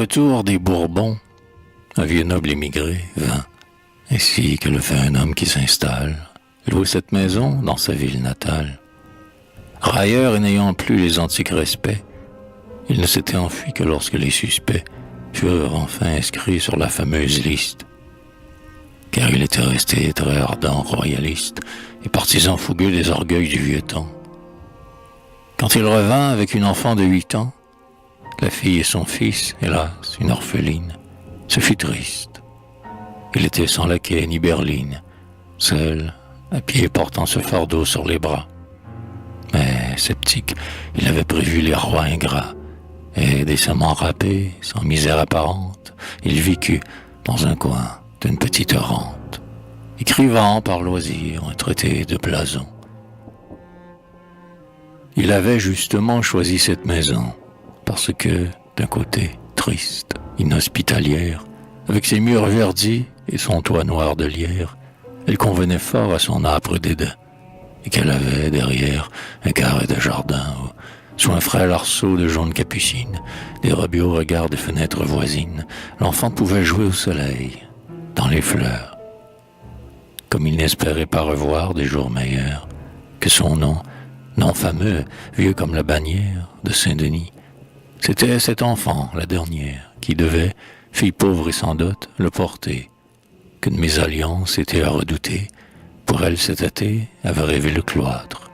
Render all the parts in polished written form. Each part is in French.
retour des Bourbons, un vieux noble émigré vint, ainsi que le fait un homme qui s'installe, louer cette maison dans sa ville natale. Railleur et n'ayant plus les antiques respects, il ne s'était enfui que lorsque les suspects furent enfin inscrits sur la fameuse liste. Car il était resté très ardent royaliste et partisan fougueux des orgueils du vieux temps. Quand il revint avec une enfant de 8 ans, la fille et son fils, hélas, une orpheline, ce fut triste. Il était sans laquais ni berline, seul, à pied portant ce fardeau sur les bras. Mais, sceptique, il avait prévu les rois ingrats, et décemment râpé, sans misère apparente, il vécut dans un coin d'une petite rente, écrivant par loisir un traité de blason. Il avait justement choisi cette maison, parce que, d'un côté, triste, inhospitalière, avec ses murs verdis et son toit noir de lierre, elle convenait fort à son âpre dédain, et qu'elle avait, derrière, un carré de jardin, sous un frêle arceau de jaune capucine, dérobé au regard des fenêtres voisines, l'enfant pouvait jouer au soleil, dans les fleurs. Comme il n'espérait pas revoir des jours meilleurs, que son nom fameux, vieux comme la bannière de Saint-Denis, c'était cet enfant, la dernière, qui devait, fille pauvre et sans dot, le porter. Qu'une mésalliance était à redouter, pour elle cet été avait rêvé le cloître.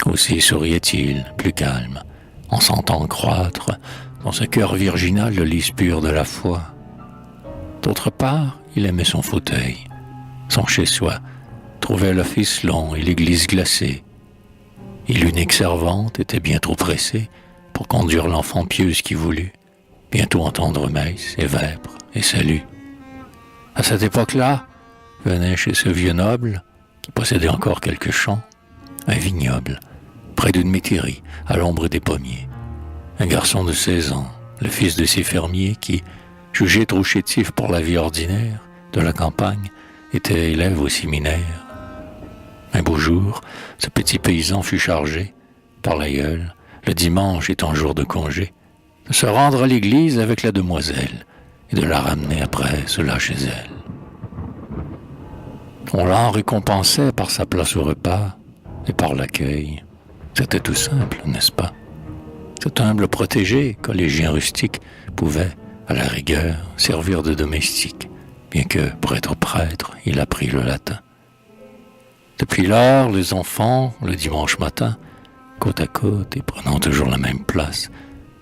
Aussi souriait-il, plus calme, en sentant croître dans ce cœur virginal le lys pur de la foi. D'autre part, il aimait son fauteuil, son chez-soi, trouvait l'office long et l'église glacée. Et l'unique servante était bien trop pressée pour conduire l'enfant pieuse qui voulut, bientôt entendre messe et vêpres et salut. À cette époque-là, venait chez ce vieux noble, qui possédait encore quelques champs, un vignoble, près d'une métairie, à l'ombre des pommiers. Un garçon de 16 ans, le fils de ces fermiers qui, jugé trop chétif pour la vie ordinaire de la campagne, était élève au séminaire. Un beau jour, ce petit paysan fut chargé, par l'aïeul, le dimanche étant jour de congé, de se rendre à l'église avec la demoiselle et de la ramener après cela chez elle. On l'en récompensait par sa place au repas et par l'accueil. C'était tout simple, n'est-ce pas? Cet humble protégé, collégien rustique, pouvait, à la rigueur, servir de domestique, bien que, pour être prêtre, il apprit le latin. Depuis lors, les enfants, le dimanche matin, côte à côte et prenant toujours la même place,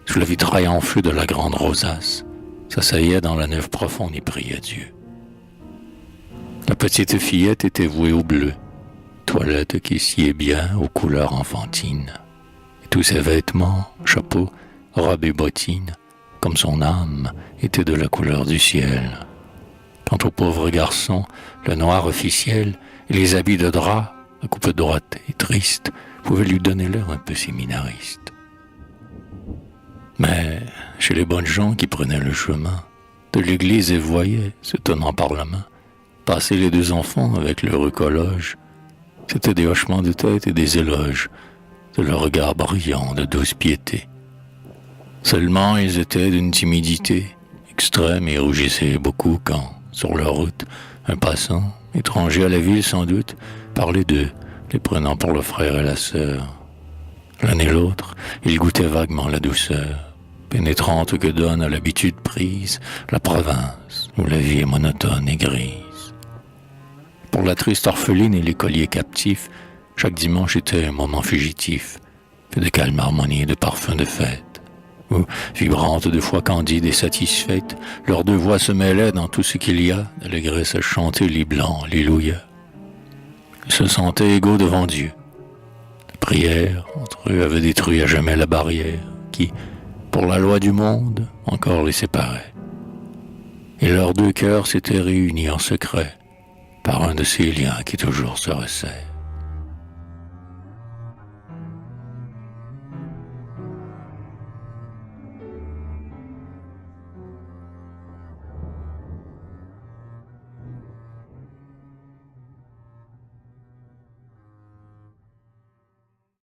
sous le vitrail en feu de la grande rosace, s'asseillaient dans la nef profonde et priaient Dieu. La petite fillette était vouée au bleu, toilette qui sied bien aux couleurs enfantines. Et tous ses vêtements, chapeaux, robes et bottines, comme son âme, étaient de la couleur du ciel. Quant au pauvre garçon, le noir officiel et les habits de drap, à coupe droite et triste, pouvaient lui donner l'air un peu séminariste. Mais chez les bonnes gens qui prenaient le chemin de l'église et voyaient, se tenant par la main, passer les 2 enfants avec l'heureux collage, c'était des hochements de tête et des éloges, de leurs regards brillants de douce piété. Seulement ils étaient d'une timidité extrême et rougissaient beaucoup quand, sur leur route, un passant, étranger à la ville sans doute, parlait d'eux, les prenant pour le frère et la sœur. L'un et l'autre, ils goûtaient vaguement la douceur pénétrante que donne à l'habitude prise la province où la vie est monotone et grise. Pour la triste orpheline et l'écolier captif, chaque dimanche était un moment fugitif, fait de calme harmonie et de parfum de fête, où, vibrantes de foi candide et satisfaites, leurs 2 voix se mêlaient dans tout ce qu'il y a d'allégresse à chanter les blancs, alléluia. Ils se sentaient égaux devant Dieu. La prière, entre eux, avait détruit à jamais la barrière qui, pour la loi du monde, encore les séparait. Et leurs 2 cœurs s'étaient réunis en secret par un de ces liens qui toujours se resserrent.